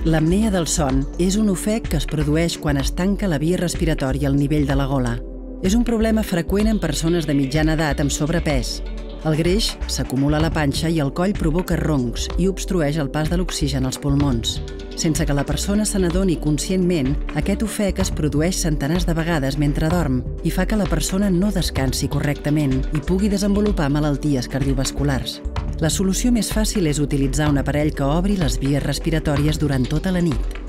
L'apnea del son és un ofec que es produeix quan es tanca la via respiratòria al nivell de la gola. És un problema freqüent en persones de mitjana edat amb sobrepès. El greix s'acumula a la panxa i el coll provoca roncs i obstrueix el pas de l'oxigen als pulmons. Sense que la persona se n'adoni conscientment, aquest ofec es produeix centenars de vegades mentre dorm i fa que la persona no descansi correctament i pugui desenvolupar malalties cardiovasculars. La solució més fàcil és utilitzar un aparell que obri les vies respiratòries durant tota la nit.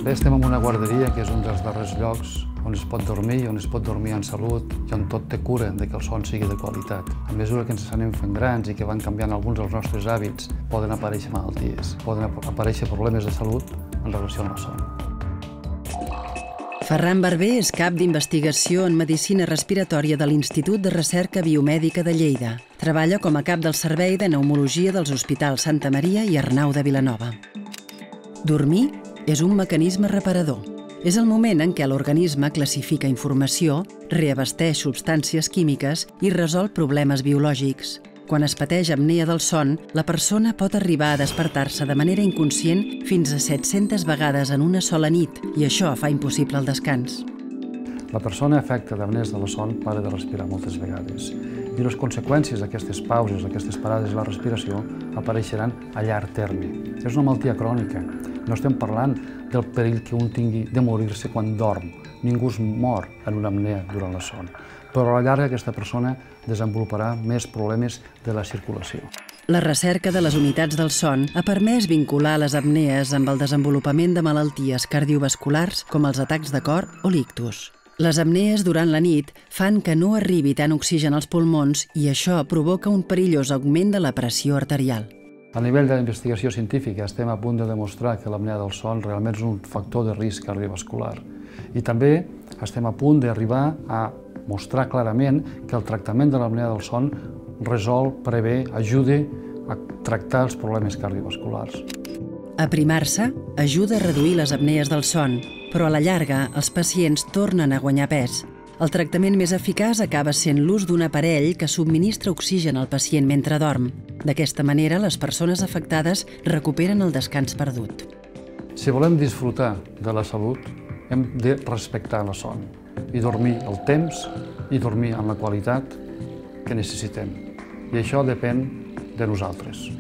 Bé, estem en una guarderia que és un dels darrers llocs on es pot dormir, on es pot dormir en salut i on tot té cura de que el son sigui de qualitat. A mesura que ens anem fent grans i que van canviant alguns dels nostres hàbits, poden aparèixer malalties, poden aparèixer problemes de salut en relació amb el son. Ferran Barber és cap d'investigació en medicina respiratòria de l'Institut de Recerca Biomèdica de Lleida. Treballa com a cap del Servei de Pneumologia dels Hospitals Santa Maria i Arnau de Vilanova. Dormir és un mecanisme reparador. És el moment en què l'organisme classifica informació, reabasteix substàncies químiques i resol problemes biològics. Quan es pateix apnea del son, la persona pot arribar a despertar-se de manera inconscient fins a 700 vegades en una sola nit i això fa impossible el descans. La persona afecta d'apnees del son para de respirar moltes vegades i les conseqüències d'aquestes pauses, d'aquestes parades de la respiració apareixeran a llarg terme. És una malaltia crònica. No estem parlant del perill que un tingui de morir-se quan dorm. Ningú es mor en una apnea durant el son. Però a la llarga aquesta persona desenvoluparà més problemes de la circulació. La recerca de les unitats del son ha permès vincular les apnees amb el desenvolupament de malalties cardiovasculars com els atacs de cor o l'ictus. Les apnees durant la nit fan que no arribi tant oxigen als pulmons i això provoca un perillós augment de la pressió arterial. A nivell de la investigació científica estem a punt de demostrar que l'apnea del son realment és un factor de risc cardiovascular. I també estem a punt d'arribar a mostrar clarament que el tractament de l'apnea del son resol, prevé, ajuda a tractar els problemes cardiovasculars. Aprimar-se ajuda a reduir les apnees del son, però a la llarga els pacients tornen a guanyar pes. El tractament més eficaç acaba sent l'ús d'un aparell que subministra oxigen al pacient mentre dorm. D'aquesta manera, les persones afectades recuperen el descans perdut. Si volem disfrutar de la salut, hem de respectar el son i dormir el temps i dormir amb la qualitat que necessitem. I això depèn de nosaltres.